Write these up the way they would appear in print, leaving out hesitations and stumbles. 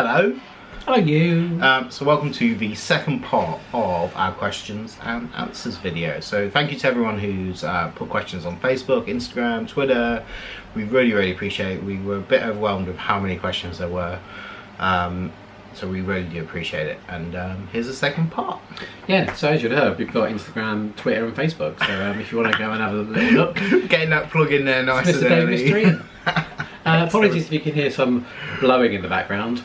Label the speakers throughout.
Speaker 1: Hello.
Speaker 2: Hello, you.
Speaker 1: So welcome to the second part of our questions and answers video. So thank you to everyone who's put questions on Facebook, Instagram, Twitter. We really appreciate it. We were a bit overwhelmed with how many questions there were. So we really do appreciate it. And here's the second part.
Speaker 2: Yeah, so as you've heard, we've got Instagram, Twitter and Facebook. So if you want to go and have a little look.
Speaker 1: Getting that plug in there nice
Speaker 2: Mr.
Speaker 1: and early.
Speaker 2: Dave Mystery. Apologies if you can hear some blowing in the background.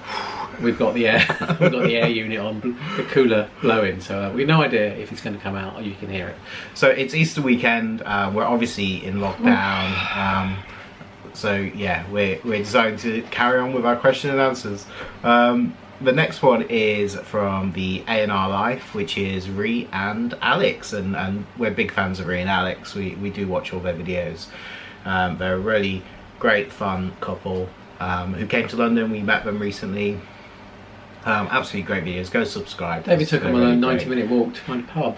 Speaker 2: We've got the air unit on, the cooler blowing, so we've no idea if it's going to come out or you can hear it.
Speaker 1: So it's Easter weekend. We're obviously in lockdown. So yeah, we're deciding to carry on with our question and answers. The next one is from the A&R Life, which is Ree and Alex, and we're big fans of Ree and Alex. We do watch all their videos. They're a really great, fun couple who came to London. We met them recently. Absolutely great videos. Go subscribe.
Speaker 2: David took them on a 90-minute walk to find a pub.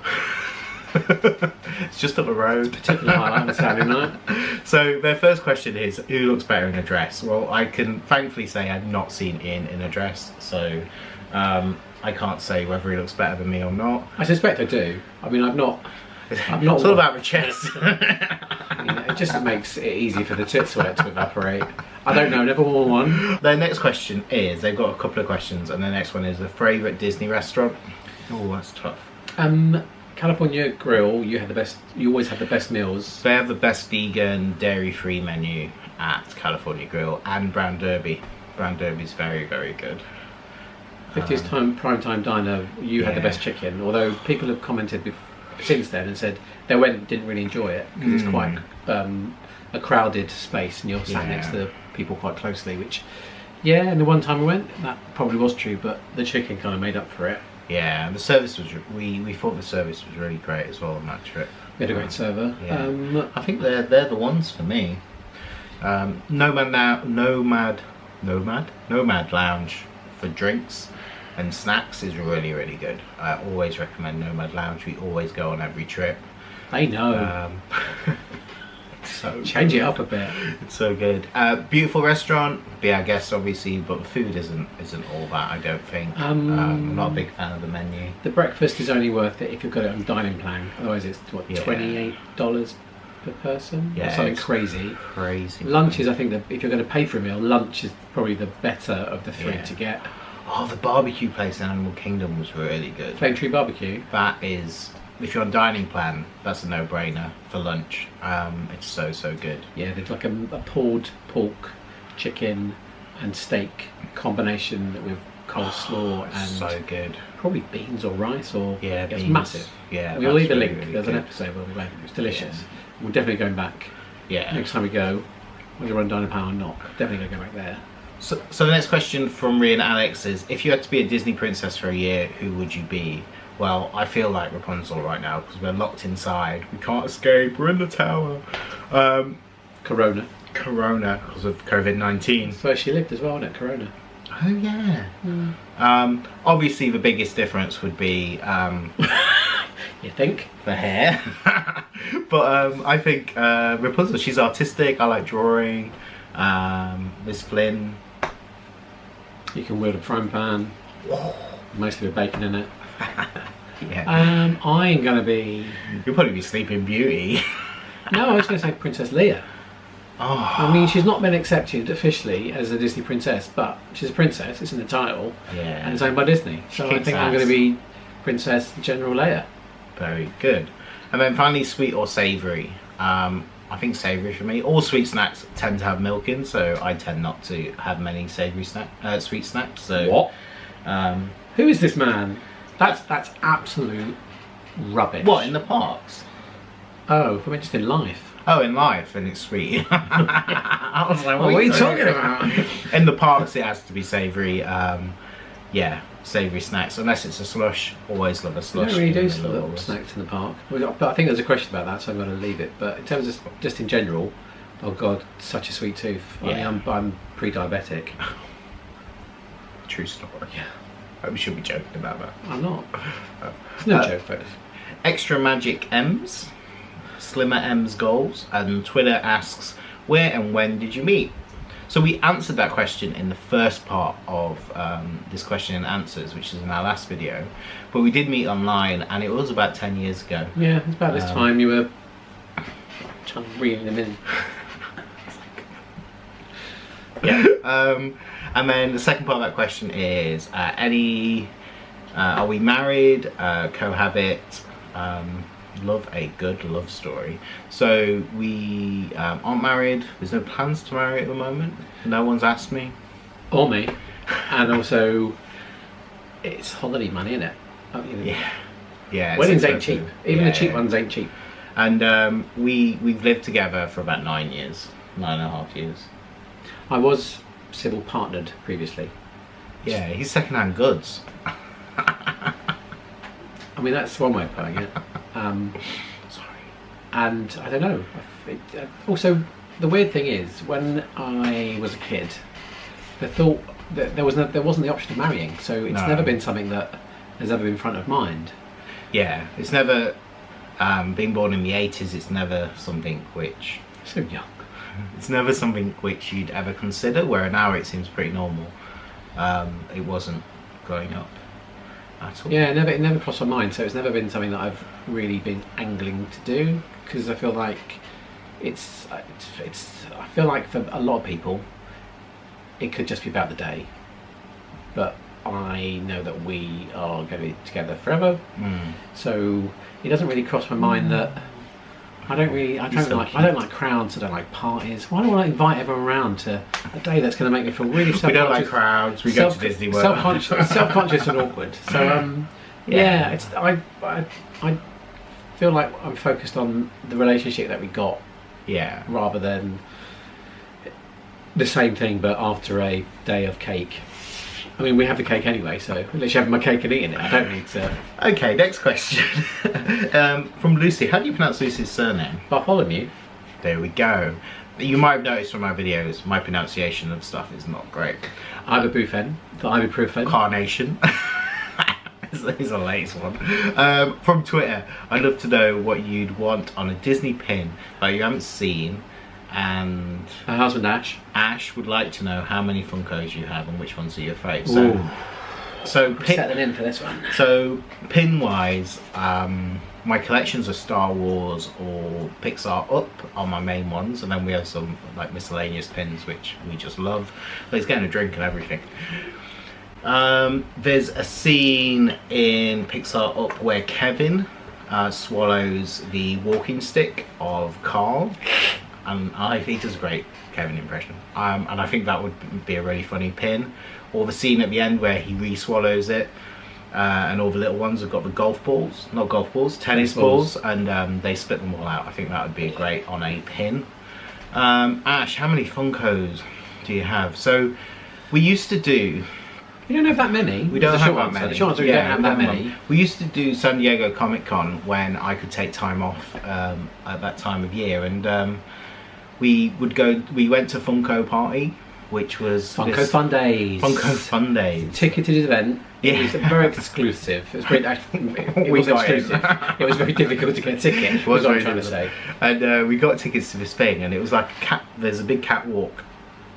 Speaker 1: It's just up the road.
Speaker 2: Particular highlight on a Saturday night.
Speaker 1: So their first question is, who looks better in a dress? Well, I can thankfully say I've not seen Ian in a dress, so I can't say whether he looks better than me or not.
Speaker 2: I suspect I do. I mean, I've not.
Speaker 1: It's all about the chest.
Speaker 2: It just makes it easy for the tit sweat to evaporate. I don't know, never worn one.
Speaker 1: Their next question is, they've got a couple of questions, and their next one is, a favourite Disney restaurant? Oh, that's tough.
Speaker 2: California Grill, you always have the best meals.
Speaker 1: They have the best vegan, dairy-free menu at California Grill, and Brown Derby. Brown Derby's very good.
Speaker 2: 50th Primetime Diner, you had the best chicken, although people have commented since then and said they didn't really enjoy it because it's quite a crowded space and you're sat next to people quite closely, which and the one time I went that probably was true, but the chicken kind of made up for it.
Speaker 1: Yeah, the service was we thought the service was really great as well on that trip.
Speaker 2: We had a great server.
Speaker 1: I think they're the ones for me. Nomad Lounge for drinks and snacks is really good. I always recommend Nomad Lounge. We always go on every trip.
Speaker 2: I know.
Speaker 1: So
Speaker 2: change it up a bit.
Speaker 1: It's so good. Beautiful restaurant. Be our guest, obviously, but the food isn't all that. I don't think. I'm not a big fan of the menu.
Speaker 2: The breakfast is only worth it if you've got it on dining plan. Otherwise, it's $28 per person.
Speaker 1: Yeah,
Speaker 2: or something crazy.
Speaker 1: Crazy.
Speaker 2: Lunch is, I think, that if you're going to pay for a meal, lunch is probably the better of the three to get.
Speaker 1: Oh, the barbecue place in Animal Kingdom was really good.
Speaker 2: Flame Tree Barbecue.
Speaker 1: That is, if you're on dining plan, that's a no-brainer for lunch. It's so good.
Speaker 2: Yeah, there's like a pulled pork, chicken and steak combination with coleslaw and
Speaker 1: so good.
Speaker 2: Probably beans or rice or
Speaker 1: beans.
Speaker 2: It's massive.
Speaker 1: Yeah,
Speaker 2: we'll leave a link.
Speaker 1: Really
Speaker 2: There's
Speaker 1: good.
Speaker 2: an episode where we went. It was delicious. Yeah. We're definitely going back.
Speaker 1: Yeah.
Speaker 2: Next time we go, whether we're on dining plan or not, definitely gonna go back there.
Speaker 1: So the next question from Ree and Alex is, if you had to be a Disney princess for a year, who would you be? Well, I feel like Rapunzel right now because we're locked inside. We can't escape. We're in the tower.
Speaker 2: Corona
Speaker 1: because of COVID-19.
Speaker 2: That's where she lived as well, wasn't it? Corona.
Speaker 1: Oh yeah. Obviously, the biggest difference would be
Speaker 2: you think
Speaker 1: the hair, but I think Rapunzel. She's artistic. I like drawing. Miss Flynn.
Speaker 2: You can wield a frying pan. Mostly with bacon in it.
Speaker 1: Yeah.
Speaker 2: I'm gonna be.
Speaker 1: You'll probably be Sleeping Beauty.
Speaker 2: No, I was gonna say Princess Leia.
Speaker 1: Oh.
Speaker 2: I mean, she's not been accepted officially as a Disney princess, but she's a princess. It's in the title,
Speaker 1: and
Speaker 2: it's owned by Disney. So I think I'm going to be Princess General Leia.
Speaker 1: Very good. And then finally, sweet or savoury. I think savoury for me. All sweet snacks tend to have milk in, so I tend not to have many savoury sweet snacks. So
Speaker 2: what? Who is this man? That's absolute rubbish.
Speaker 1: What, in the parks?
Speaker 2: Oh, I mean just in life.
Speaker 1: Oh, in life, and it's sweet. I was like,
Speaker 2: what are you talking about?
Speaker 1: In the parks, it has to be savoury. Savoury snacks, unless it's a slush. Always love a slush.
Speaker 2: You don't really do snacks in the park. But I think there's a question about that, so I'm going to leave it. But in terms of just in general, oh god, such a sweet tooth.
Speaker 1: Yeah.
Speaker 2: I mean, I'm pre-diabetic.
Speaker 1: True story. Yeah. We should be joking about that.
Speaker 2: I'm not. It's no joke, folks.
Speaker 1: Extra Magic M's, Slimmer M's Goals, and Twitter asks, where and when did you meet? So we answered that question in the first part of this question and answers, which is in our last video. But we did meet online, and it was about 10 years ago.
Speaker 2: Yeah, it's about this time you were trying to reel them in.
Speaker 1: Yeah. And then the second part of that question is are we married, cohabit, love a good love story. So we aren't married. There's no plans to marry at the moment. No one's asked me.
Speaker 2: Or me. And also, it's holiday money, isn't it?
Speaker 1: Yeah. Yeah.
Speaker 2: Weddings ain't cheap. Even the cheap ones ain't cheap.
Speaker 1: And we've lived together for about 9 years. 9.5 years.
Speaker 2: I was civil partnered previously.
Speaker 1: Yeah, he's second-hand goods.
Speaker 2: I mean, that's one way of putting it.
Speaker 1: Sorry.
Speaker 2: And I don't know. Also, the weird thing is, when I was a kid, the thought that there wasn't the option of marrying, so it's never been something that has ever been front of mind.
Speaker 1: Yeah, it's never, being born in the 80s, it's never something which...
Speaker 2: So young.
Speaker 1: It's never something which you'd ever consider, where now it seems pretty normal. It wasn't growing up at all.
Speaker 2: Yeah, it never crossed my mind, so it's never been something that I've really been angling to do, because I feel like it's I feel like for a lot of people it could just be about the day, but I know that we are going to be together forever, so it doesn't really cross my mind that I don't like crowds, I don't like parties. Why do I invite everyone around to a day that's going to make me feel really self-conscious?
Speaker 1: We don't like crowds, we go to Disney World.
Speaker 2: Self-conscious and awkward. So it's I feel like I'm focused on the relationship that we got, rather than the same thing but after a day of cake. I mean, we have the cake anyway, so at least you have my cake and eating it. I don't need to...
Speaker 1: Okay, next question. From Lucy. How do you pronounce Lucy's surname?
Speaker 2: Bartholomew.
Speaker 1: There we go. You might have noticed from my videos, my pronunciation of stuff is not great.
Speaker 2: Ibuprofen. The ibuprofen.
Speaker 1: Carnation. This is a late one. From Twitter. I'd love to know what you'd want on a Disney pin that you haven't seen. And
Speaker 2: her husband
Speaker 1: Ash would like to know how many Funkos you have and which ones are your favourite. So
Speaker 2: settling in for this one.
Speaker 1: So pin wise, my collections are Star Wars or Pixar up on my main ones, and then we have some like miscellaneous pins which we just love. But he's getting a drink and everything. There's a scene in Pixar Up where Kevin swallows the walking stick of Carl. And he does a great Kevin impression. And I think that would be a really funny pin. Or the scene at the end where he re-swallows it, and all the little ones have got the tennis balls, and they split them all out. I think that would be great on a pin. Ash, how many Funkos do you have? So we used to do...
Speaker 2: You don't have that many.
Speaker 1: We don't have that many.
Speaker 2: The short answer, we don't have that many.
Speaker 1: We used to do San Diego Comic Con when I could take time off at that time of year, and we went to Funko Party, which was
Speaker 2: Funko Fun Days.
Speaker 1: Funko Fun Days.
Speaker 2: Ticketed event. It was very exclusive. It was very it was exclusive. It was very difficult to get a ticket. Was what I'm trying to say.
Speaker 1: And we got tickets to this thing, and it was like there's a big catwalk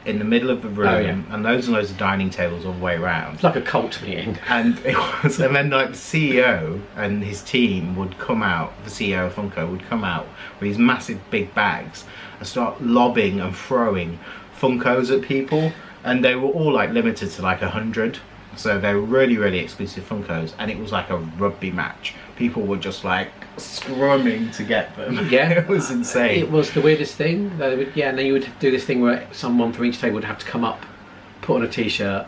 Speaker 1: in the middle of the room, and loads and loads of dining tables all the way around.
Speaker 2: It's like a cult meeting.
Speaker 1: And it was, and then like the CEO and his team would come out. The CEO of Funko would come out with these massive big bags and start lobbing and throwing Funkos at people, and they were all like limited to like 100. So they were really, really exclusive Funkos, and it was like a rugby match. People were just like scrumming to get them.
Speaker 2: Yeah,
Speaker 1: it was insane.
Speaker 2: It was the weirdest thing. And then you would do this thing where someone from each table would have to come up, put on a t-shirt,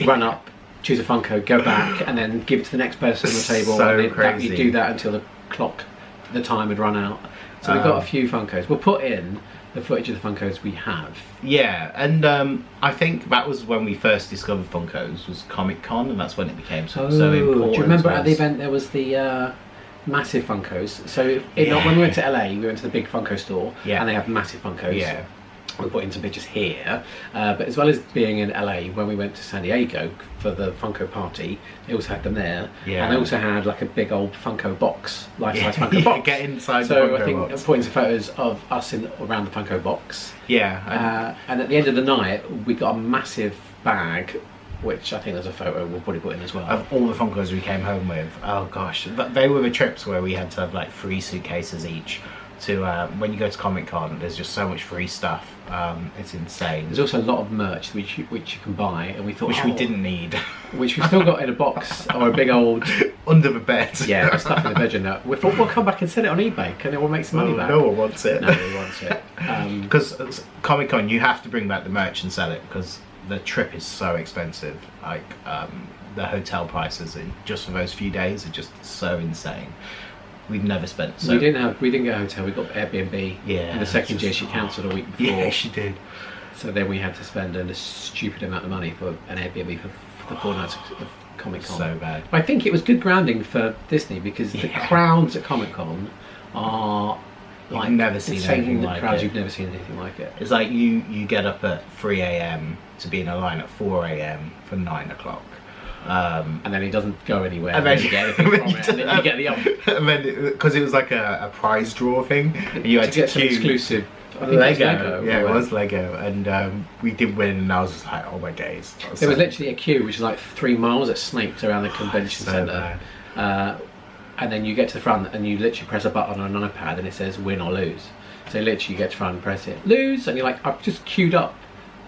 Speaker 2: run up, choose a Funko, go back, and then give it to the next person on the table.
Speaker 1: So
Speaker 2: and
Speaker 1: crazy.
Speaker 2: You do that until the time had run out. So we've got a few Funkos. We'll put in the footage of the Funkos we have.
Speaker 1: Yeah, and I think that was when we first discovered Funkos, was Comic Con, and that's when it became so important.
Speaker 2: Do you remember at the event there was the massive Funkos? So when we went to LA, we went to the big Funko store, and they have massive Funkos.
Speaker 1: Yeah.
Speaker 2: we put in some pictures here, but as well as being in LA, when we went to San Diego for the Funko party, they also had them there, and they also had like a big old Funko box, life-size Funko box.
Speaker 1: Get inside the
Speaker 2: so
Speaker 1: Funko
Speaker 2: I think
Speaker 1: box.
Speaker 2: putting some photos of us around the Funko box.
Speaker 1: Yeah.
Speaker 2: And at the end of the night, we got a massive bag, which I think there's a photo we'll probably put in as well.
Speaker 1: Of all the Funkos we came home with. Oh gosh, they were the trips where we had to have like 3 suitcases each. To when you go to Comic Con, there's just so much free stuff. It's insane.
Speaker 2: There's also a lot of merch which you can buy, and we thought
Speaker 1: we didn't need,
Speaker 2: which we still got in a box or a big old
Speaker 1: under the bed.
Speaker 2: Yeah, stuff in the bedroom. Now we thought we'll come back and sell it on eBay, and then we'll make some money back.
Speaker 1: No one wants it.
Speaker 2: No one wants it.
Speaker 1: Because Comic Con, you have to bring back the merch and sell it because the trip is so expensive. Like the hotel prices just for those few days are just so insane. We've never spent. So
Speaker 2: we didn't get a hotel. We got Airbnb.
Speaker 1: Yeah.
Speaker 2: And the second year she cancelled a week before.
Speaker 1: Yeah, she did.
Speaker 2: So then we had to spend a stupid amount of money for an Airbnb for the 4 nights of Comic Con.
Speaker 1: So bad.
Speaker 2: But I think it was good grounding for Disney because the crowds at Comic Con are like
Speaker 1: you've never seen anything like
Speaker 2: crowds.
Speaker 1: it.
Speaker 2: You've never seen anything like it.
Speaker 1: It's like you get up at 3 a.m. to be in a line at 4 a.m. for 9 o'clock.
Speaker 2: And then he doesn't go anywhere.
Speaker 1: And then
Speaker 2: you get anything from it. And then you get the
Speaker 1: and then because it was like a prize draw thing, and you had to
Speaker 2: get some
Speaker 1: queue
Speaker 2: exclusive. I think
Speaker 1: Lego. Yeah, it was Lego, and we did win, and I was just like, oh my days.
Speaker 2: There was literally a queue which was like 3 miles at Snakes around the convention centre, and then you get to the front and you literally press a button on an iPad and it says win or lose. So literally you get to front and press it, lose, and you're like, I've just queued up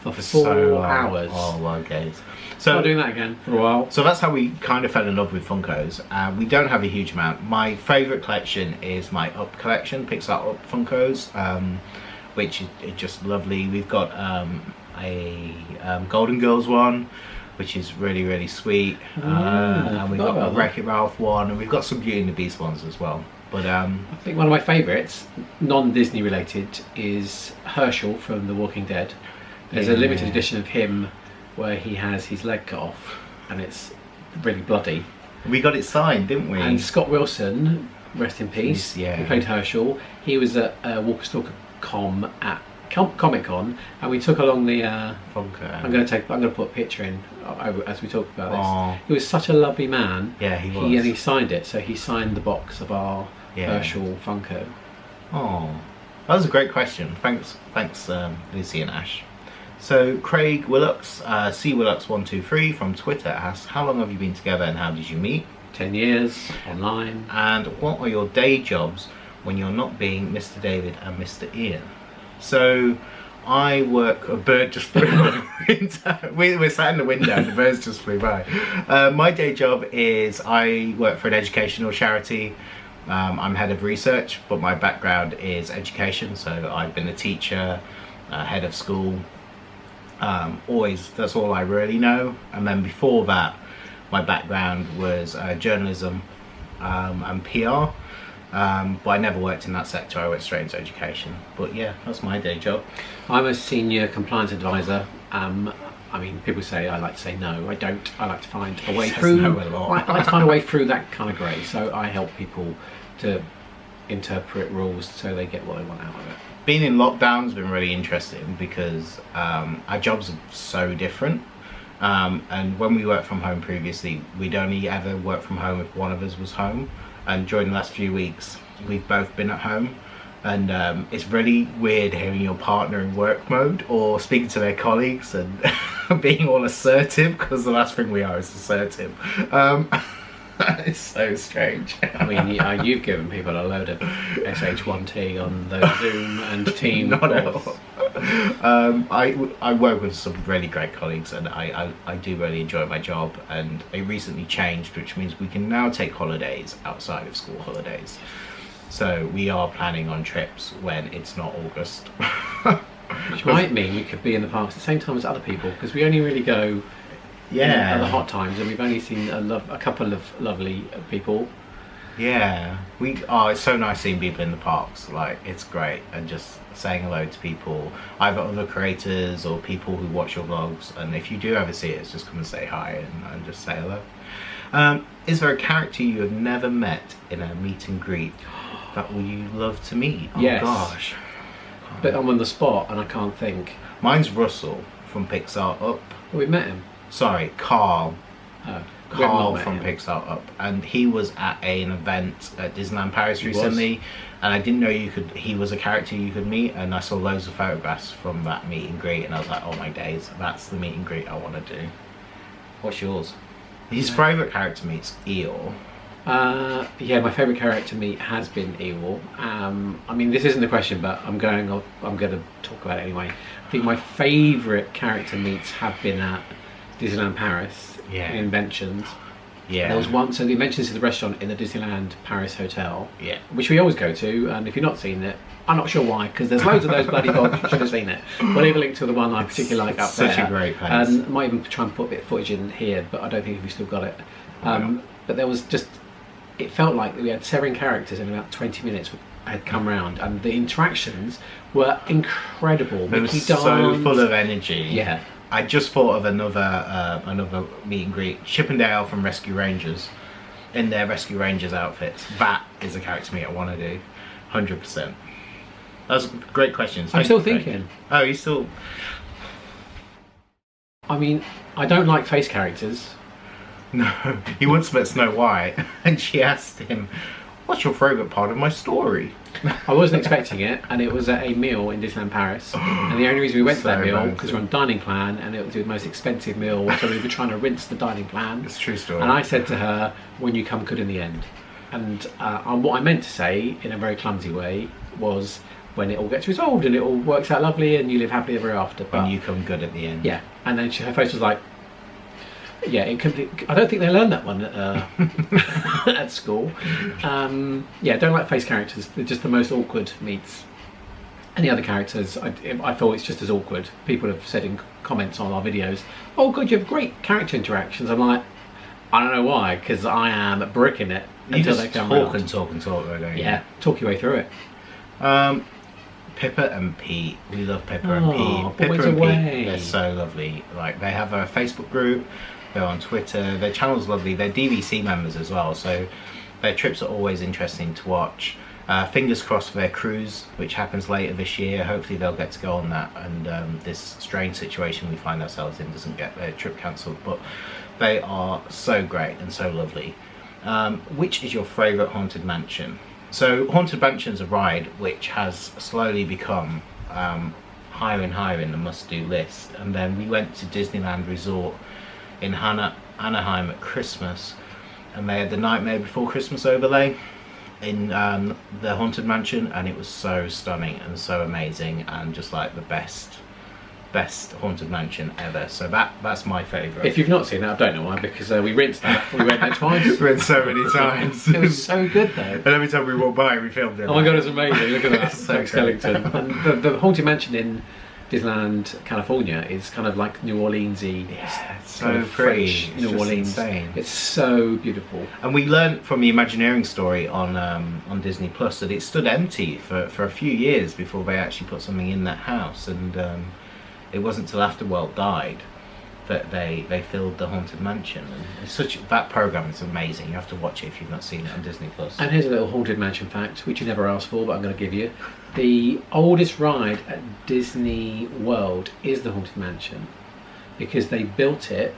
Speaker 2: for 4 hours.
Speaker 1: Oh my days. So
Speaker 2: I'm doing that again for a while.
Speaker 1: So that's how we kind of fell in love with Funkos. We don't have a huge amount. My favourite collection is my Up collection, Pixar Up Funkos, which is just lovely. We've got a Golden Girls one, which is really, really sweet. And we've got a Wreck-It Ralph one, and we've got some Beauty and the Beast ones as well. But I
Speaker 2: think one of my favourites, non-Disney related, is Herschel from The Walking Dead. There's a limited edition of him where he has his leg cut off and it's really bloody.
Speaker 1: We got it signed, didn't we?
Speaker 2: And Scott Wilson, rest in peace,
Speaker 1: yeah.
Speaker 2: who played Herschel, he was at Walker Stalker Com at Comic Con, and we took along the
Speaker 1: Funko.
Speaker 2: I'm going to put a picture in as we talk about this.
Speaker 1: Aww.
Speaker 2: He was such a lovely man.
Speaker 1: Yeah, he was.
Speaker 2: And he signed it, so he signed the box of our Herschel Funko.
Speaker 1: Oh, that was a great question. Thanks, Lucy and Ash. So Craig Willocks, CWillocks123 from Twitter asks, how long have you been together and how did you meet?
Speaker 2: 10 years, online.
Speaker 1: And what are your day jobs when you're not being Mr. David and Mr. Ian? So I work, a bird just flew by. We're sat in the window and the birds just flew by. My day job is I work for an educational charity. I'm head of research, but my background is education. So I've been a teacher, head of school. Always, that's all I really know. And then before that, my background was journalism and PR, but I never worked in that sector. I went straight into education. But yeah, that's my day job.
Speaker 2: I'm a senior compliance advisor. I mean, people say I like to say no. I don't. I like to find a way through.
Speaker 1: No a lot.
Speaker 2: I like to find a way through that kind of grey. So I help people to interpret rules so they get what they want out of it.
Speaker 1: Being in lockdown has been really interesting because our jobs are so different. And when we worked from home previously, we'd only ever worked from home if one of us was home. And during the last few weeks, we've both been at home. And it's really weird hearing your partner in work mode or speaking to their colleagues and being all assertive, because the last thing we are is assertive. It's so strange.
Speaker 2: I mean, you've given people a load of SH1T on those Zoom and Teams calls.
Speaker 1: I work with some really great colleagues, and I do really enjoy my job, and it recently changed, which means we can now take holidays outside of school holidays. So we are planning on trips when it's not August.
Speaker 2: Which might mean we could be in the parks at the same time as other people, because we only really go at the hot times, and we've only seen a couple of lovely people.
Speaker 1: Yeah, it's so nice seeing people in the parks. Like, it's great, and just saying hello to people, either other creators or people who watch your vlogs. And if you do ever see it, just come and say hi and just say hello. Is there a character you have never met in a meet and greet that you love to meet? Oh
Speaker 2: yes.
Speaker 1: gosh.
Speaker 2: but I'm on the spot and I can't think.
Speaker 1: Mine's Russell from Pixar Up.
Speaker 2: We met him.
Speaker 1: Sorry, Carl.
Speaker 2: Oh,
Speaker 1: Carl from Pixar Up, and he was at an event at Disneyland Paris recently, and I didn't know he was a character you could meet, and I saw loads of photographs from that meet and greet, and I was like, oh my days, that's the meet and greet I want to do. What's yours? His favourite character meet's Eeyore.
Speaker 2: Yeah, my favourite character meet has been Eeyore. I mean, this isn't the question, but I'm going to talk about it anyway. I think my favourite character meets have been at Disneyland Paris.
Speaker 1: Yeah.
Speaker 2: Inventions.
Speaker 1: Yeah.
Speaker 2: There was one, so the Inventions is the restaurant in the Disneyland Paris hotel.
Speaker 1: Yeah.
Speaker 2: Which we always go to, and if you've not seen it, I'm not sure why, because there's loads of those bloody dogs. You should have seen it. We'll leave a link to the one I particularly like up there.
Speaker 1: Such a great place.
Speaker 2: And I might even try and put a bit of footage in here, but I don't think we've still got it. But there was just, it felt like we had 7 characters in about 20 minutes had come round, and the interactions were incredible.
Speaker 1: It was so full of energy.
Speaker 2: Yeah.
Speaker 1: I just thought of another meet and greet. Chippendale from Rescue Rangers, in their Rescue Rangers outfits. That is a character meet I want to do, 100%. That's great questions.
Speaker 2: I'm still thinking.
Speaker 1: Oh, you still?
Speaker 2: I mean, I don't like face characters.
Speaker 1: No, he once met Snow White, and she asked him, "What's your favourite part of my story?"
Speaker 2: I wasn't expecting it, and it was at a meal in Disneyland Paris. And the only reason we went to that meal because we're on dining plan, and it was the most expensive meal, so we were trying to rinse the dining plan.
Speaker 1: It's a true story.
Speaker 2: And I said to her, "When you come good in the end." And what I meant to say in a very clumsy way was, when it all gets resolved and it all works out lovely and you live happily ever after. But
Speaker 1: when you come good at the end.
Speaker 2: Yeah. And then her face was like, yeah, I don't think they learned that one at school. Yeah, don't like face characters. They're just the most awkward meets. Any other characters, I thought it's just as awkward. People have said in comments on our videos, "Oh God, you have great character interactions." I'm like, I don't know why, because I am bricking it until they come around.
Speaker 1: Talk and talk, don't you?
Speaker 2: Yeah, talk your way through it.
Speaker 1: Pippa and Pete. We love Pippa and Pete. Pippa and Pete, they're so lovely. Like, they have a Facebook group, they're on Twitter, their channel's lovely, they're DVC members as well, so their trips are always interesting to watch. Fingers crossed for their cruise, which happens later this year. Hopefully they'll get to go on that, and this strange situation we find ourselves in doesn't get their trip cancelled. But they are so great and so lovely. Which is your favourite Haunted Mansion? So Haunted Mansion's a ride which has slowly become higher and higher in the must-do list. And then we went to Disneyland Resort in Anaheim at Christmas, and they had the Nightmare Before Christmas overlay in the Haunted Mansion, and it was so stunning and so amazing, and just like the best Haunted Mansion ever. So that's my favourite.
Speaker 2: If you've not seen that, I don't know why, because we rinsed that. We went there twice.
Speaker 1: We went so many times.
Speaker 2: It was so good though.
Speaker 1: And every time we walked by, we filmed it.
Speaker 2: Oh my God, it's amazing! Look at that,
Speaker 1: so
Speaker 2: skeleton. And the Haunted Mansion in Disneyland California is kind of like New Orleans-y.
Speaker 1: Yeah, it's so
Speaker 2: kind of
Speaker 1: pretty.
Speaker 2: French
Speaker 1: It's
Speaker 2: New
Speaker 1: just
Speaker 2: Orleans.
Speaker 1: insane.
Speaker 2: It's so beautiful.
Speaker 1: And we learned from the Imagineering story on Disney Plus that it stood empty for a few years before they actually put something in that house, and it wasn't till after Walt died that they filled the Haunted Mansion. And it's that program is amazing. You have to watch it if you've not seen it on Disney Plus.
Speaker 2: And here's a little Haunted Mansion fact, which you never asked for, but I'm going to give you. The oldest ride at Disney World is the Haunted Mansion, because they built it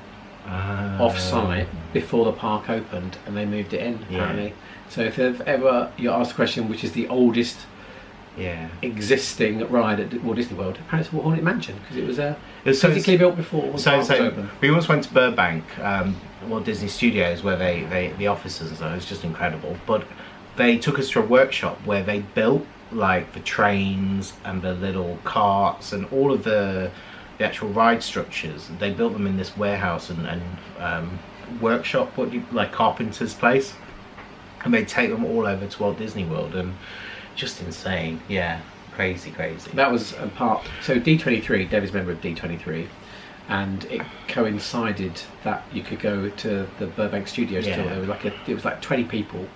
Speaker 2: off-site before the park opened, and they moved it in, apparently. Yeah. So if you're asked the question, which is the oldest existing ride at Walt Disney World, apparently it's Haunted Mansion, because it was physically built before the park was open.
Speaker 1: We once went to Burbank, Walt Disney Studios, where the offices and stuff. It was just incredible. But they took us to a workshop where they built like the trains and the little carts and all of the actual ride structures. They built them in this warehouse and workshop, like carpenter's place, and they take them all over to Walt Disney World, and just insane. Yeah, crazy.
Speaker 2: That was a part. So D23, David's a member of D23, and it coincided that you could go to the Burbank Studios tour. There was it was like 20 people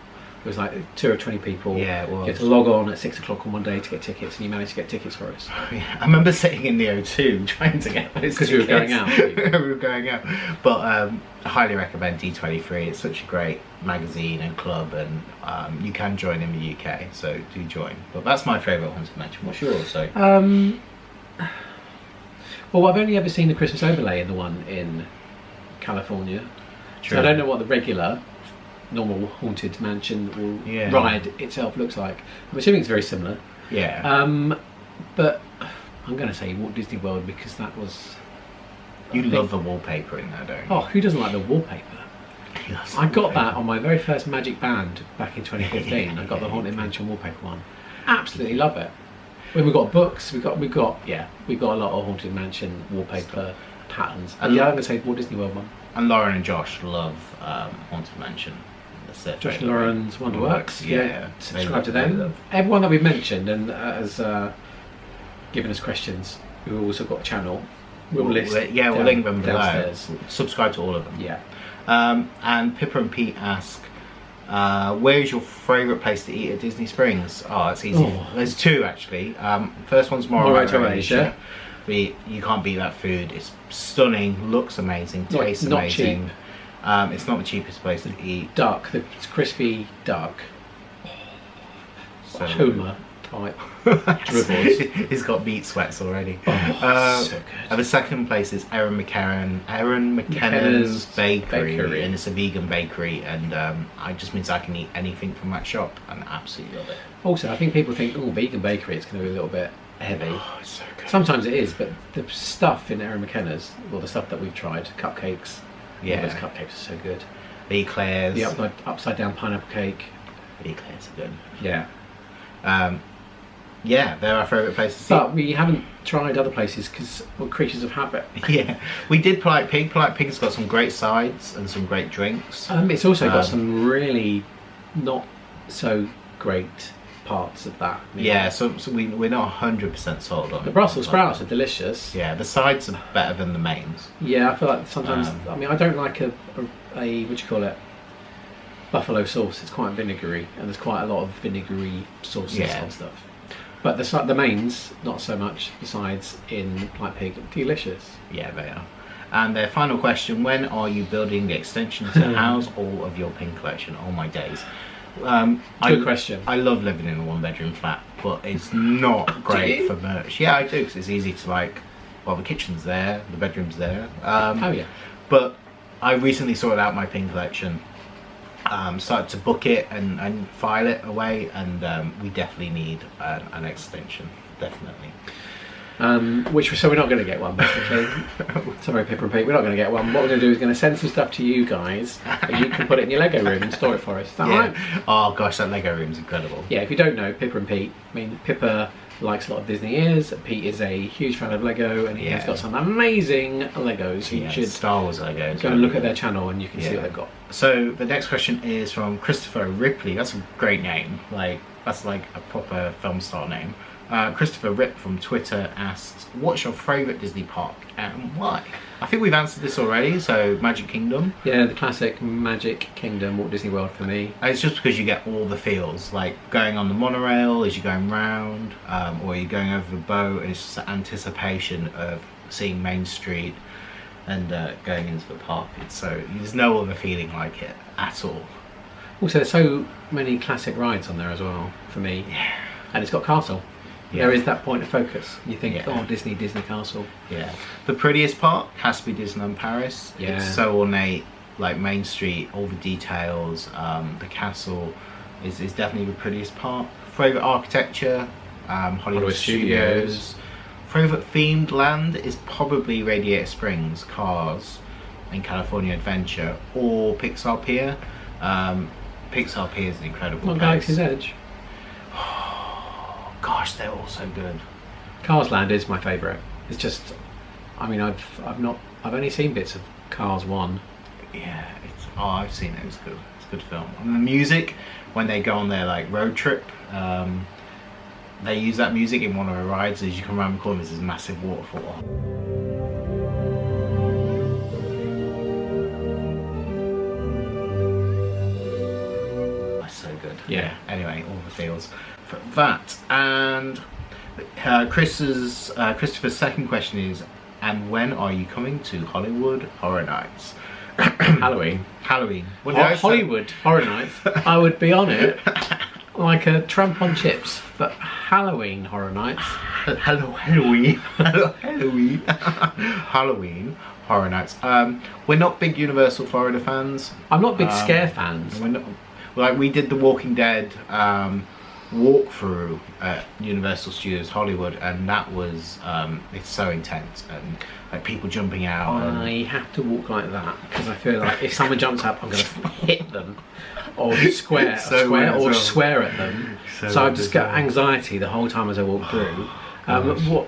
Speaker 2: It was like 2 or 20 people.
Speaker 1: Yeah, it was.
Speaker 2: You had to log on at 6 o'clock on one day to get tickets, and you managed to get tickets for us.
Speaker 1: Yeah, I remember sitting in the O2 trying to get those
Speaker 2: Because we were going out.
Speaker 1: we were going out. But I highly recommend D23. It's such a great magazine and club, and you can join in the UK, so do join. But that's my favourite Haunted Mansion. What's yours? So
Speaker 2: well, I've only ever seen the Christmas overlay in the one in California.
Speaker 1: True.
Speaker 2: So I don't know what the regular, normal Haunted Mansion ride itself looks like. I'm assuming it's very similar.
Speaker 1: Yeah.
Speaker 2: But I'm going to say Walt Disney World because that was...
Speaker 1: You love the wallpaper in there, don't you?
Speaker 2: Oh, who doesn't like the wallpaper? I got that on my very first Magic Band back in 2015. I got the Haunted Mansion wallpaper one. Absolutely love it. When we got books, we got a lot of Haunted Mansion wallpaper patterns.
Speaker 1: And
Speaker 2: yeah, I'm going to say Walt Disney World one.
Speaker 1: And Lauren and Josh love Haunted Mansion. That's their
Speaker 2: Josh and
Speaker 1: favourite.
Speaker 2: Lauren's Wonderworks.
Speaker 1: Yeah.
Speaker 2: Subscribe to
Speaker 1: They
Speaker 2: them.
Speaker 1: love-
Speaker 2: Everyone that we've mentioned and has given us questions. We've also got a channel. We'll list.
Speaker 1: We'll link them below.
Speaker 2: downstairs.
Speaker 1: Subscribe to all of them.
Speaker 2: Yeah.
Speaker 1: And Pippa and Pete ask, where is your favourite place to eat at Disney Springs? Oh, it's easy.
Speaker 2: Oh.
Speaker 1: There's two actually. First one's
Speaker 2: Morito
Speaker 1: Morito
Speaker 2: Asia.
Speaker 1: Asia. You can't beat that food. It's stunning, looks amazing, tastes
Speaker 2: not
Speaker 1: amazing.
Speaker 2: cheap.
Speaker 1: It's not the cheapest place to eat.
Speaker 2: Duck, the crispy duck.
Speaker 1: So
Speaker 2: Homer type dribbles.
Speaker 1: He's got meat sweats already.
Speaker 2: Oh, so good.
Speaker 1: And the second place is Erin McKennan's
Speaker 2: McKennan's
Speaker 1: bakery,
Speaker 2: Bakery.
Speaker 1: and it's a vegan bakery, and it just means I can eat anything from that shop, and I absolutely love it.
Speaker 2: Also, I think people think, oh, vegan bakery, it's going to be a little bit heavy.
Speaker 1: Oh, it's so good.
Speaker 2: Sometimes it is, but the stuff in Erin McKenna's, or the stuff that we've tried, cupcakes,
Speaker 1: Yeah.
Speaker 2: all those cupcakes are so good.
Speaker 1: The eclairs.
Speaker 2: The upside down pineapple cake.
Speaker 1: The eclairs are good.
Speaker 2: Yeah.
Speaker 1: Yeah, they're our favourite places to
Speaker 2: But we haven't tried other places because we're creatures of habit.
Speaker 1: eat. Yeah, we did Polite Pig. Polite Pig's got some great sides and some great drinks.
Speaker 2: It's also got some really not so great parts of that.
Speaker 1: Yeah, so we're not 100% sold on
Speaker 2: The
Speaker 1: it.
Speaker 2: Brussels sprouts are delicious.
Speaker 1: Yeah, the sides are better than the mains.
Speaker 2: Yeah, I feel like sometimes. I don't like a what do you call it? Buffalo sauce. It's quite vinegary, and there's quite a lot of vinegary sauces and stuff. But the mains, not so much. The sides in Polite Pig, delicious.
Speaker 1: Yeah, they are. And their final question: when are you building the extension to house all of your pin collection? Oh my days!
Speaker 2: Good question.
Speaker 1: I love living in a one-bedroom flat, but it's not great for merch. Yeah, I do, because it's easy to the kitchen's there, the bedroom's there.
Speaker 2: Oh yeah.
Speaker 1: But I recently sorted out my pin collection, started to book it and file it away, and we definitely need an extension, definitely.
Speaker 2: So we're not going to get one, basically. Sorry, Pippa and Pete, we're not going to get one. What we're going to do is going to send some stuff to you guys, and you can put it in your Lego room and store it for us. Is that right?
Speaker 1: Oh gosh, that Lego room's incredible.
Speaker 2: Yeah, if you don't know Pippa and Pete, Pippa likes a lot of Disney ears. Pete is a huge fan of Lego, and he has got some amazing Legos. You should
Speaker 1: Star Wars Legos.
Speaker 2: go and look at their channel, and you can see what they've got.
Speaker 1: So the next question is from Christopher Ripley. That's a great name. That's like a proper film star name. Christopher Rip from Twitter asks, what's your favourite Disney park and why? I think we've answered this already, so Magic Kingdom.
Speaker 2: Yeah, the classic Magic Kingdom, Walt Disney World for me.
Speaker 1: It's just because you get all the feels, like going on the monorail as you're going round, or you're going over the boat, and it's just the anticipation of seeing Main Street and going into the park. There's no other feeling like it at all.
Speaker 2: Also, there's so many classic rides on there as well, for me.
Speaker 1: Yeah.
Speaker 2: And it's got Castle.
Speaker 1: Yeah.
Speaker 2: There is that point of focus. You think,
Speaker 1: Yeah.
Speaker 2: Disney Castle.
Speaker 1: Yeah. The prettiest part has to be Disneyland Paris.
Speaker 2: Yeah.
Speaker 1: It's so ornate, like Main Street, all the details, the castle is definitely the prettiest part. Favourite architecture, Hollywood Studios. Favourite themed land is probably Radiator Springs, Cars, and California Adventure, or Pixar Pier. Pixar Pier is an incredible
Speaker 2: Not
Speaker 1: place.
Speaker 2: Galaxy's Edge.
Speaker 1: Gosh, they're all so good.
Speaker 2: Cars Land is my favourite. It's just, I've only seen bits of Cars 1.
Speaker 1: Yeah, I've seen it. It's good. It's a good film. And the music, when they go on their road trip, they use that music in one of the rides. As you come around the corner, there's this massive waterfall. That's so good.
Speaker 2: Yeah.
Speaker 1: Anyway, all the feels for that. And Christopher's second question is, and when are you coming to Hollywood Horror Nights?
Speaker 2: Halloween.
Speaker 1: What did I say?
Speaker 2: Hollywood Horror Nights. I would be on it like a tramp on chips, but Halloween Horror Nights.
Speaker 1: Halloween Horror Nights. We're not big Universal Florida fans.
Speaker 2: I'm not big scare fans.
Speaker 1: We're not, like, we did the Walking Dead walkthrough at Universal Studios Hollywood, and that was it's so intense, and like people jumping out.
Speaker 2: I have to walk like that because I feel like if someone jumps up, I'm going to hit them or swear at them. So I just get anxiety the whole time as I walk through.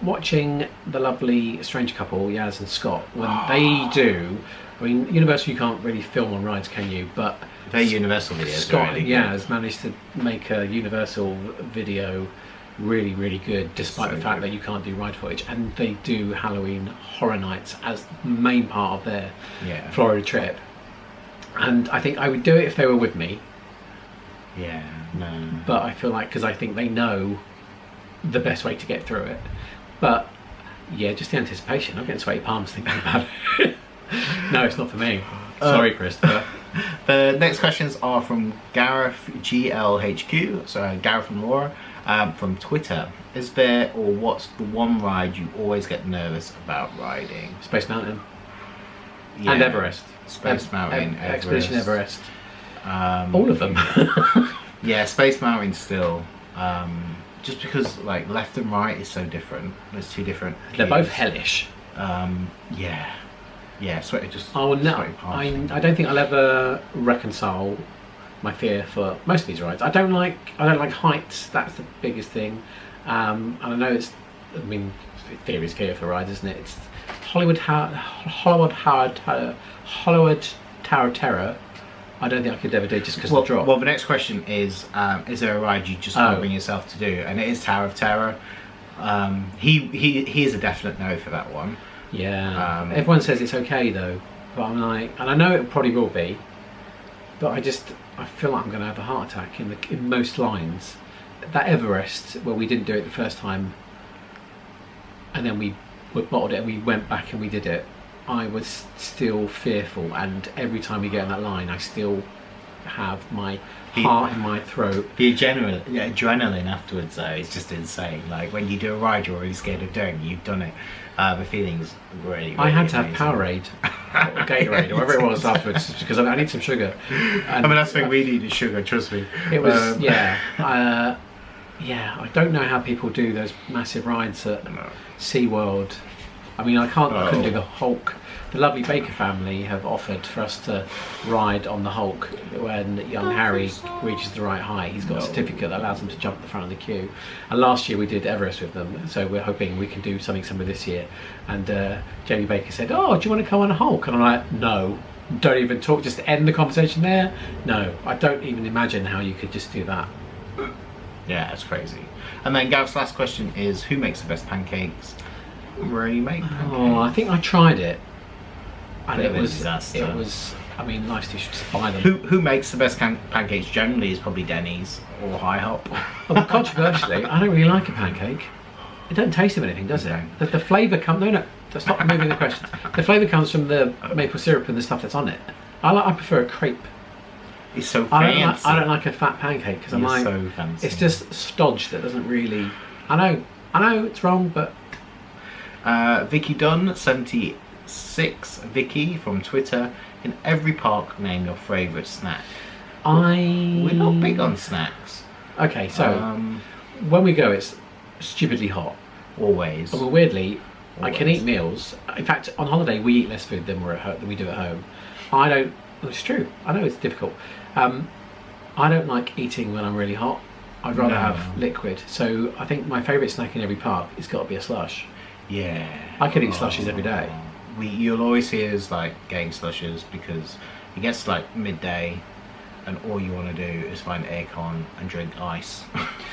Speaker 2: Watching the lovely strange couple, Yaz and Scott, when they do, I mean, Universal you can't really film on rides, can you? But
Speaker 1: they're Universal videos.
Speaker 2: Scott
Speaker 1: really
Speaker 2: and Yaz managed to make a Universal video really, really good, despite the fact that you can't do ride footage. And they do Halloween Horror Nights as the main part of their Florida trip. And I think I would do it if they were with me.
Speaker 1: Yeah, no.
Speaker 2: But I feel like, because I think they know the best way to get through it. But yeah, just the anticipation. I'm getting sweaty palms thinking about it. No, it's not for me. Sorry, Christopher.
Speaker 1: The next questions are from Gareth GLHQ, so Gareth and Laura, from Twitter. Is there, or what's the one ride you always get nervous about riding?
Speaker 2: Space Mountain. Yeah. And Everest.
Speaker 1: Space Mountain, Everest.
Speaker 2: Expedition Everest. All of them.
Speaker 1: Yeah, Space Mountain still. Just because like left and right is so different. There's two different.
Speaker 2: They're both hellish.
Speaker 1: Yeah, sweaty just.
Speaker 2: Oh no, I don't think I'll ever reconcile my fear for most of these rides. I don't like heights. That's the biggest thing. And I know fear is fear for rides, isn't it? It's Hollywood Tower of Terror. I don't think I could ever do just because of the drop.
Speaker 1: Well, the next question is there a ride you just can't bring yourself to do? And it is Tower of Terror. He is a definite no for that one.
Speaker 2: Yeah. Everyone says it's okay though, but I'm like, and I know it probably will be, but I feel like I'm going to have a heart attack in most lines. That Everest where we didn't do it the first time, and then we bottled it and we went back and we did it. I was still fearful, and every time we get in that line I still have my heart in my throat.
Speaker 1: The adrenaline afterwards though is just insane. Like when you do a ride you're already scared of doing, you've done it. The feeling's really
Speaker 2: I had to
Speaker 1: amazing.
Speaker 2: have Powerade or Gatorade or whatever it was afterwards because I need some sugar. And
Speaker 1: I mean that's when we needed sugar, trust me.
Speaker 2: It was I don't know how people do those massive rides at SeaWorld. I mean, I couldn't do the Hulk. The lovely Baker family have offered for us to ride on the Hulk when young Harry reaches the right height. He's got a certificate that allows him to jump at the front of the queue. And last year we did Everest with them, so we're hoping we can do something similar this year. And Jamie Baker said, "Oh, do you want to come on a Hulk?" And I'm like, "No, don't even talk. Just end the conversation there." No, I don't even imagine how you could just do that.
Speaker 1: Yeah, it's crazy. And then Gareth's last question is, who makes the best pancakes? Where you make pancakes?
Speaker 2: Oh, I think I tried it. And it was a
Speaker 1: disaster.
Speaker 2: It was. I mean, nice to just buy them.
Speaker 1: Who makes the best pancakes generally is probably Denny's or IHOP.
Speaker 2: Well, controversially, I don't really like a pancake. It doesn't taste of anything, does it? The flavour comes. No, stop moving the questions. The flavour comes from the maple syrup and the stuff that's on it. I prefer a crepe.
Speaker 1: It's so fancy.
Speaker 2: I don't like a fat pancake because I'm like,
Speaker 1: so fancy.
Speaker 2: It's just stodge that doesn't really. I know it's wrong, but.
Speaker 1: Vicky Dunn 76 Vicky from Twitter. In every park, name your favourite snack. We're not big on snacks.
Speaker 2: Okay, so when we go, it's stupidly hot.
Speaker 1: Always.
Speaker 2: But weirdly, I can eat meals. In fact, on holiday we eat less food than we do at home. I don't. It's true. I know it's difficult. I don't like eating when I'm really hot. I'd rather have liquid. So I think my favourite snack in every park has got to be a slush.
Speaker 1: Yeah.
Speaker 2: I could eat slushies every day.
Speaker 1: You'll always see us like getting slushes because it gets to like midday and all you want to do is find aircon and drink ice.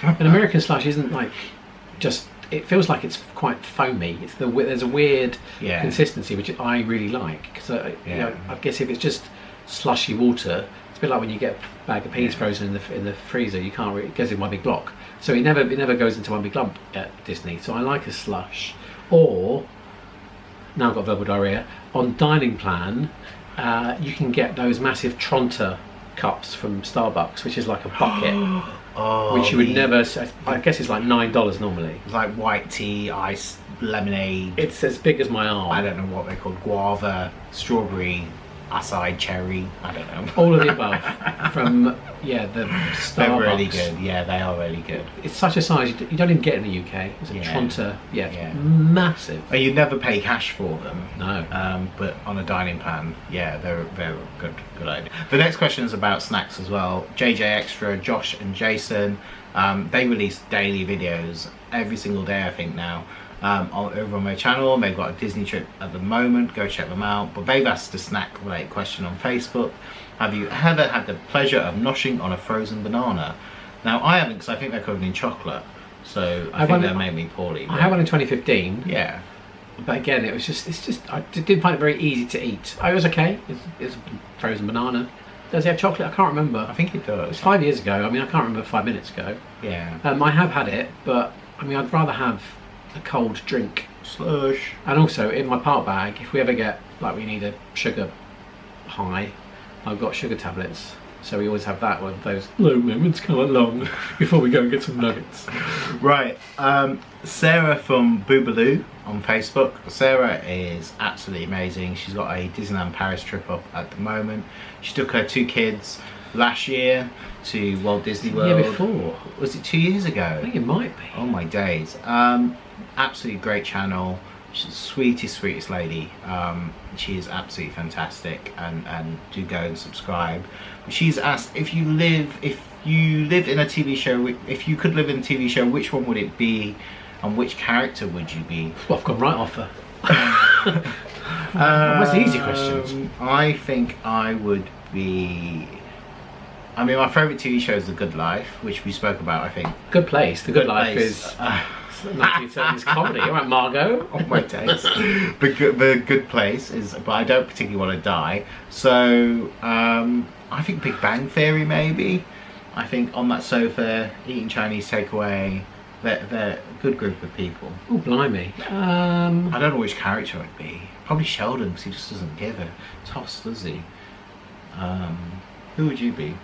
Speaker 2: An American slush isn't like just. It feels like it's quite foamy. There's a weird consistency which I really like because I guess if it's just slushy water, it's bit like when you get a bag of peas frozen in the freezer. You can't really, it goes in one big block, so it never goes into one big lump at Disney. So I like a slush. Or now I've got verbal diarrhea. On Dining Plan, you can get those massive Tronta cups from Starbucks, which is like a bucket. Which you would never. I guess it's like $9 normally.
Speaker 1: It's like white tea, ice, lemonade.
Speaker 2: It's as big as my arm.
Speaker 1: I don't know what they're called. Guava, strawberry, acai cherry. I don't know.
Speaker 2: All of the above from the Starbucks.
Speaker 1: They're really good. Yeah, they are really good.
Speaker 2: It's such a size you don't even get in the UK. It's a Tronta. Massive.
Speaker 1: And you never pay cash for them.
Speaker 2: No.
Speaker 1: But on a Dining Plan, they're a good idea. The next question is about snacks as well. JJ Extra, Josh and Jason, they release daily videos every single day, I think now. Over on my channel. They've got a Disney trip at the moment, go check them out. But they've asked a snack related question on Facebook. Have you ever had the pleasure of noshing on a frozen banana? Now I haven't, because I think they're covered in chocolate, so I think they made me poorly.
Speaker 2: I had one in 2015.
Speaker 1: Yeah,
Speaker 2: but again, it's just I didn't find it very easy to eat. I was okay. It's a frozen banana. Does it have chocolate? I can't remember.
Speaker 1: I think it does.
Speaker 2: It was 5 years ago. I mean, I can't remember 5 minutes ago.
Speaker 1: Yeah.
Speaker 2: I have had it, but I mean, I'd rather have a cold drink.
Speaker 1: Slush.
Speaker 2: And also in my part bag, if we ever get like we need a sugar high, I've got sugar tablets, so we always have that when those low moments come along before we go and get some nuggets.
Speaker 1: Right, Sarah from Boobaloo on Facebook. Sarah is absolutely amazing. She's got a Disneyland Paris trip up at the moment. She took her 2 kids last year to Walt Disney World.
Speaker 2: Yeah, before.
Speaker 1: Was it 2 years ago?
Speaker 2: I think it might be.
Speaker 1: Oh my days. Absolutely great channel. She's the sweetest lady. She is absolutely fantastic, and do go and subscribe. She's asked if you live in a TV show, if you could live in a TV show, which one would it be, and which character would you be?
Speaker 2: Well, I've gone right off her. What's the easy questions?
Speaker 1: I think I would be. I mean, my favourite TV show is The Good Life, which we spoke about, I think.
Speaker 2: Good Place. The Good Life is 1970s comedy. All right, Margot.
Speaker 1: Oh my days. The Good Place is, but I don't particularly want to die. So I think Big Bang Theory maybe. I think on that sofa eating Chinese takeaway. They're a good group of people.
Speaker 2: Oh blimey.
Speaker 1: I don't know which character I'd be. Probably Sheldon, because he just doesn't give a toss, does he? Who would you be?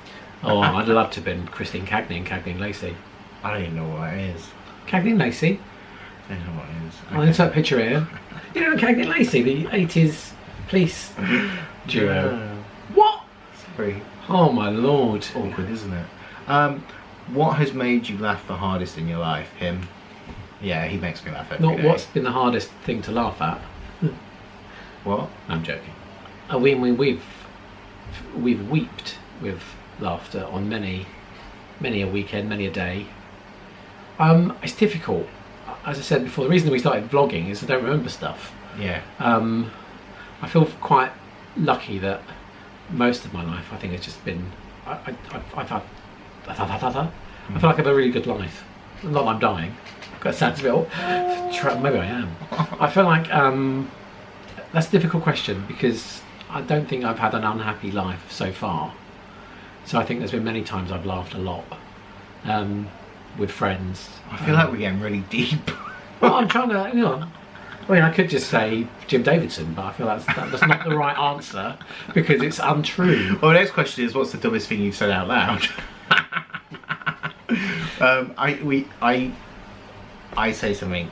Speaker 2: Oh, I'd love to have been Christine Cagney and Cagney and Lacey.
Speaker 1: I don't even know what it is.
Speaker 2: Cagney and Lacey?
Speaker 1: I don't know what it is.
Speaker 2: I'll insert a picture here. You know Cagney and Lacey, the 80s police duo.
Speaker 1: Yeah.
Speaker 2: What?
Speaker 1: It's very
Speaker 2: Oh my lord.
Speaker 1: awkward, isn't it? What has made you laugh the hardest in your life? Him? Yeah, he makes me laugh every
Speaker 2: Not
Speaker 1: day.
Speaker 2: what's been the hardest thing to laugh at.
Speaker 1: What?
Speaker 2: I'm joking. We've weeped with laughter on many a weekend, many a day. It's difficult. As I said before, the reason we started vlogging is I don't remember stuff.
Speaker 1: Yeah.
Speaker 2: I feel quite lucky that most of my life, I think, it's just been. I feel like I have a really good life. Not that I'm dying. Got a sad feel. Maybe I am. I feel like that's a difficult question because I don't think I've had an unhappy life so far. So I think there's been many times I've laughed a lot with friends.
Speaker 1: I feel like we're getting really deep.
Speaker 2: Well, I'm trying to, I mean, I could just say Jim Davidson, but I feel that's not the right answer because it's untrue.
Speaker 1: Well, the next question is, what's the dumbest thing you've said out loud? I say something.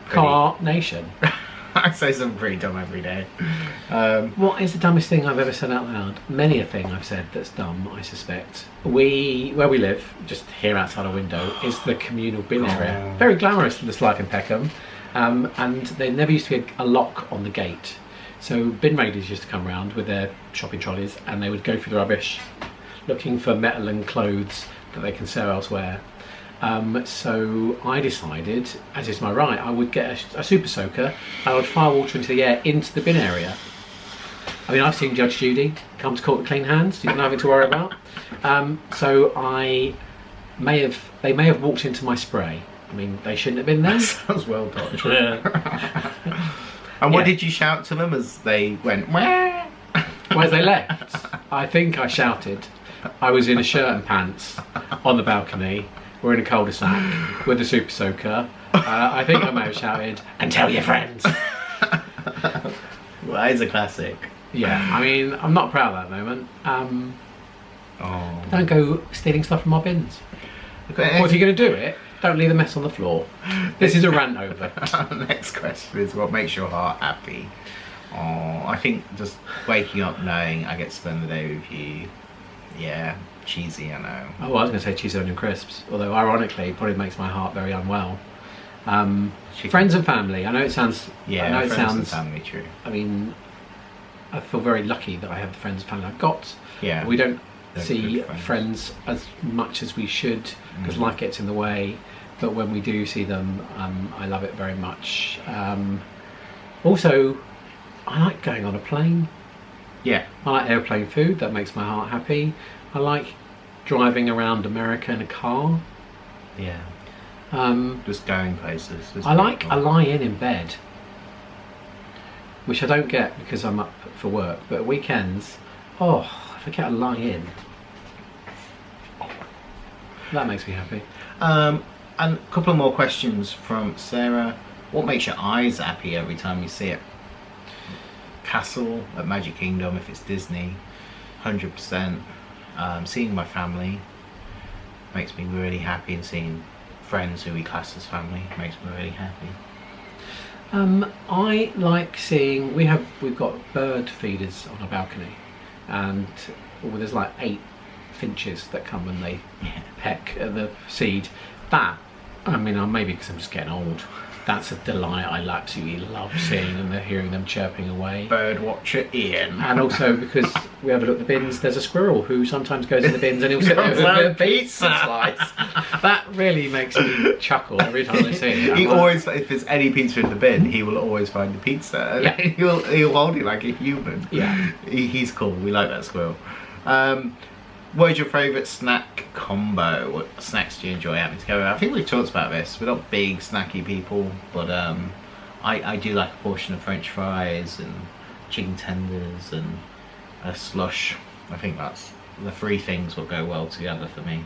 Speaker 2: Carnation.
Speaker 1: I say something pretty dumb every day.
Speaker 2: What is the dumbest thing I've ever said out loud? Many a thing I've said that's dumb, I suspect. Where we live, just here outside our window, is the communal bin area. Very glamorous for this life in Peckham. And there never used to be a lock on the gate. So bin raiders used to come around with their shopping trolleys and they would go through the rubbish looking for metal and clothes that they can sell elsewhere. So I decided, as is my right, I would get a super soaker and I would fire water into the air into the bin area. I mean, I've seen Judge Judy come to court with clean hands, you've nothing to worry about. So they may have walked into my spray. I mean, they shouldn't have been there.
Speaker 1: Sounds well done.
Speaker 2: Yeah.
Speaker 1: And what did you shout to them as they went, wah?
Speaker 2: Well, as they left, I think I shouted. I was in a shirt and pants on the balcony. We're in a cul-de-sac with a super soaker. I think I may have shouted, "And tell your friends."
Speaker 1: Well, that is a classic.
Speaker 2: Yeah, I mean, I'm not proud of that moment. Don't go stealing stuff from my bins.
Speaker 1: Okay.
Speaker 2: Or if you're going to do it, don't leave a mess on the floor. This is a rant over.
Speaker 1: Next question is, what makes your heart happy? Oh, I think just waking up knowing I get to spend the day with you. Yeah, cheesy, I know.
Speaker 2: Oh, I was going to say cheese onion crisps, although ironically it probably makes my heart very unwell. Friends and family. I know it sounds.
Speaker 1: Yeah,
Speaker 2: I know
Speaker 1: friends
Speaker 2: it sounds.
Speaker 1: and family, true.
Speaker 2: I mean, I feel very lucky that I have the friends and family I've got.
Speaker 1: Yeah.
Speaker 2: We don't
Speaker 1: They're
Speaker 2: see
Speaker 1: good
Speaker 2: friends as much as we should because life gets in the way. But when we do see them, I love it very much. Also, I like going on a plane.
Speaker 1: Yeah.
Speaker 2: I like airplane food. That makes my heart happy. I like driving around America in a car.
Speaker 1: Yeah. Just going places.
Speaker 2: I like a lie in bed, which I don't get because I'm up for work. But at weekends, if I get a lie in, that makes me happy.
Speaker 1: And a couple more questions from Sarah. What makes your eyes happy every time you see it? Castle at Magic Kingdom, if it's Disney, 100%. Seeing my family makes me really happy, and seeing friends who we class as family makes me really happy.
Speaker 2: I like seeing. We've got bird feeders on our balcony, and there's like 8 finches that come and they peck at the seed. That, I mean, maybe because I'm just getting old. That's a delight. I absolutely love seeing and hearing them chirping away.
Speaker 1: Bird watcher Ian.
Speaker 2: And also because we have a look at the bins, there's a squirrel who sometimes goes in the bins and he'll sit there with a pizza slice. That really makes me chuckle every time I see it.
Speaker 1: He always, if there's any pizza in the bin, he will always find the pizza. And
Speaker 2: Yeah.
Speaker 1: he'll hold it like a human.
Speaker 2: Yeah.
Speaker 1: He's cool. We like that squirrel. What is your favourite snack combo? What snacks do you enjoy having together? I think we've talked about this. We're not big snacky people, but I do like a portion of French fries and chicken tenders and a slush. I think that's the 3 things will go well together for me.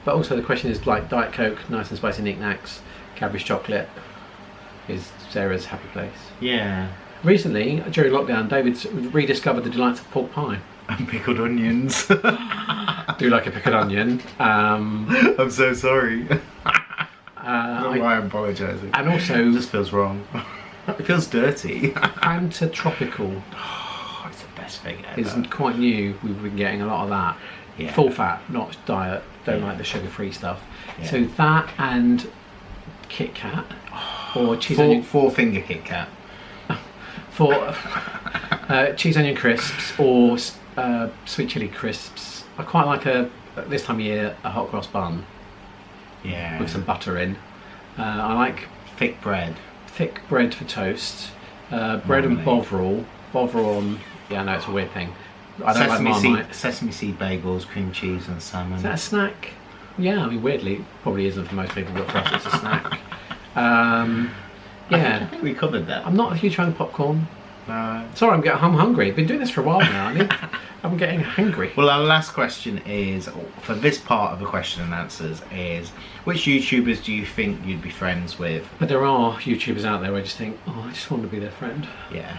Speaker 2: But also the question is like Diet Coke, nice and spicy knickknacks, Cadbury's chocolate is Sarah's happy place.
Speaker 1: Yeah.
Speaker 2: Recently, during lockdown, David's rediscovered the delights of pork pie.
Speaker 1: And pickled onions.
Speaker 2: Do like a pickled onion.
Speaker 1: I'm so sorry. I'm apologising.
Speaker 2: And also,
Speaker 1: It just feels wrong. It feels dirty.
Speaker 2: Fanta Tropical
Speaker 1: Oh, it's the best thing ever.
Speaker 2: is quite new. We've been getting a lot of that.
Speaker 1: Yeah.
Speaker 2: Full fat, not diet. Don't
Speaker 1: Yeah.
Speaker 2: like the sugar-free stuff.
Speaker 1: Yeah.
Speaker 2: So that and Kit Kat or cheese onion.
Speaker 1: 4-finger Kit Kat.
Speaker 2: For cheese onion crisps or sweet chili crisps. I quite like this time of year a hot cross bun
Speaker 1: Yeah.
Speaker 2: with some butter in. I like
Speaker 1: thick bread.
Speaker 2: thick bread for toast. Bread and Bovril. Bovril on. Yeah, I know it's a weird thing. I don't like Marmite.
Speaker 1: Sesame seed bagels, cream cheese, and salmon.
Speaker 2: Is that a snack? Yeah, I mean weirdly, it probably isn't for most people, but for us it's a snack.
Speaker 1: I think we covered that.
Speaker 2: I'm not a huge fan of popcorn.
Speaker 1: No.
Speaker 2: Sorry, I'm hungry. I've been doing this for a while now. I'm getting hungry.
Speaker 1: Well, our last question is, for this part of the question and answers, is which YouTubers do you think you'd be friends with?
Speaker 2: But there are YouTubers out there where I just think, I just want to be their friend.
Speaker 1: Yeah.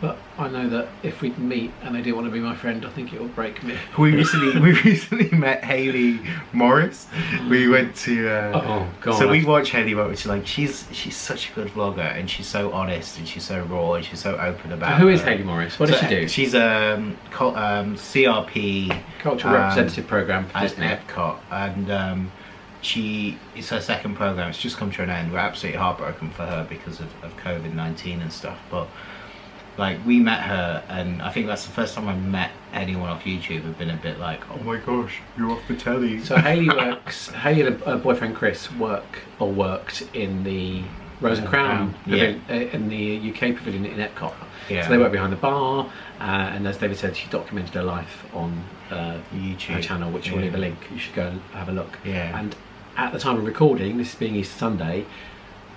Speaker 2: But I know that if we meet and they do want to be my friend, I think it will break me.
Speaker 1: We recently met Hayley Morris. We went to.
Speaker 2: Oh God!
Speaker 1: So we watched Hayley Morris. She's such a good vlogger, and she's so honest, and she's so raw, and she's so open about.
Speaker 2: Who is Hayley Morris? What does she do?
Speaker 1: She's a CRP
Speaker 2: cultural representative program for
Speaker 1: at
Speaker 2: Disney.
Speaker 1: Epcot, and it's her second program. It's just come to an end. We're absolutely heartbroken for her because of COVID-19 and stuff, but. Like, we met her, and I think that's the first time I met anyone off YouTube who've been a bit like, oh my gosh, you're off the telly.
Speaker 2: So Hayley and her boyfriend Chris worked in the Rose and Crown in the UK pavilion in Epcot.
Speaker 1: Yeah.
Speaker 2: So they worked behind the bar, and as David said, she documented her life on
Speaker 1: YouTube.
Speaker 2: her channel, which will leave a link. You should go and have a look.
Speaker 1: Yeah.
Speaker 2: And at the time of recording, this being Easter Sunday,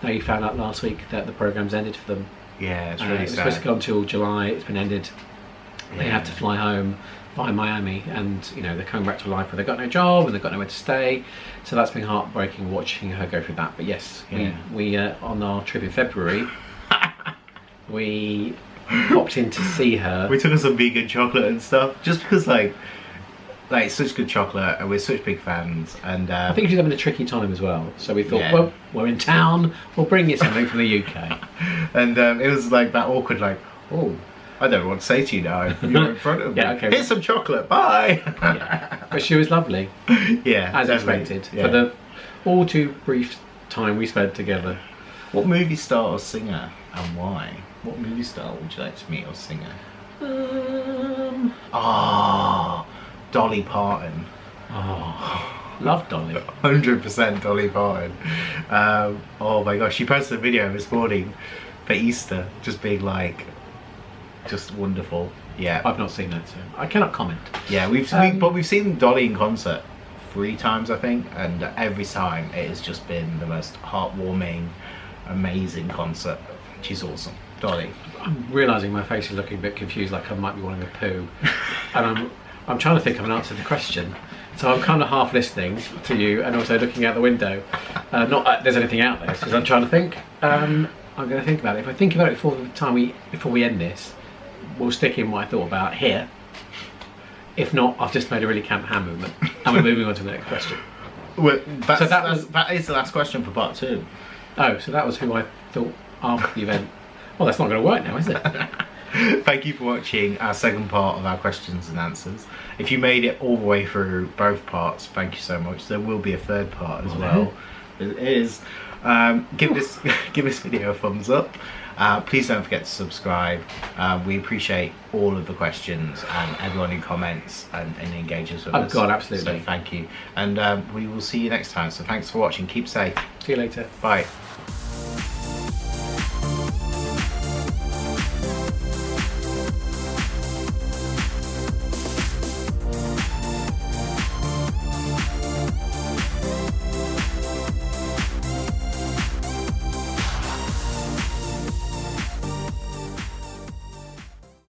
Speaker 2: they found out last week that the program's ended for them.
Speaker 1: Yeah, it's really
Speaker 2: It was
Speaker 1: sad.
Speaker 2: supposed to go until July. It's been ended. They had to fly home via Miami, and they're coming back to a life where they've got no job and they've got nowhere to stay. So that's been heartbreaking watching her go through that. But yes, we on our trip in February, we popped in to see her.
Speaker 1: We took her some vegan chocolate and stuff, just because like it's such good chocolate and we're such big fans. And
Speaker 2: I think she's having a tricky time as well. So we thought,
Speaker 1: Yeah.
Speaker 2: well, we're in town, we'll bring you something from the UK.
Speaker 1: and it was like that awkward, like, oh, I don't know what to say to you now. You're in front of me.
Speaker 2: Yeah, okay.
Speaker 1: Here's some chocolate. Bye.
Speaker 2: Yeah. But she was lovely,
Speaker 1: Yeah,
Speaker 2: as
Speaker 1: definitely.
Speaker 2: expected,
Speaker 1: Yeah.
Speaker 2: for the all too brief time we spent together.
Speaker 1: What movie star or singer and why? What movie star would you like to meet or singer? Ah, Dolly Parton.
Speaker 2: Oh, love Dolly.
Speaker 1: 100% Dolly Parton. Oh my gosh, she posted a video this morning for Easter, just being like, just wonderful. Yeah,
Speaker 2: I've not seen that, so I cannot comment.
Speaker 1: yeah. But we've seen Dolly in concert 3 times, I think, and every time it has just been the most heartwarming, amazing concert. She's awesome, Dolly.
Speaker 2: I'm realising my face is looking a bit confused, like I might be wanting a poo, and I'm trying to think of an answer to the question. So I'm kind of half listening to you and also looking out the window. Not that there's anything out there, because I'm trying to think. I'm going to think about it. If I think about it before we end this, we'll stick in what I thought about here. If not, I've just made a really camp hand movement, and we're moving on to the next question.
Speaker 1: Well,
Speaker 2: So
Speaker 1: that is the last question for part 2.
Speaker 2: Oh, so that was who I thought after the event. Well, that's not going to work now, is it?
Speaker 1: Thank you for watching our second part of our questions and answers. If you made it all the way through both parts, thank you so much. There will be a third part as well. It is. Give this video a thumbs up. Please don't forget to subscribe. We appreciate all of the questions and everyone who comments and engages with us.
Speaker 2: Oh God, absolutely.
Speaker 1: So thank you. And we will see you next time. So thanks for watching. Keep safe.
Speaker 2: See you later.
Speaker 1: Bye.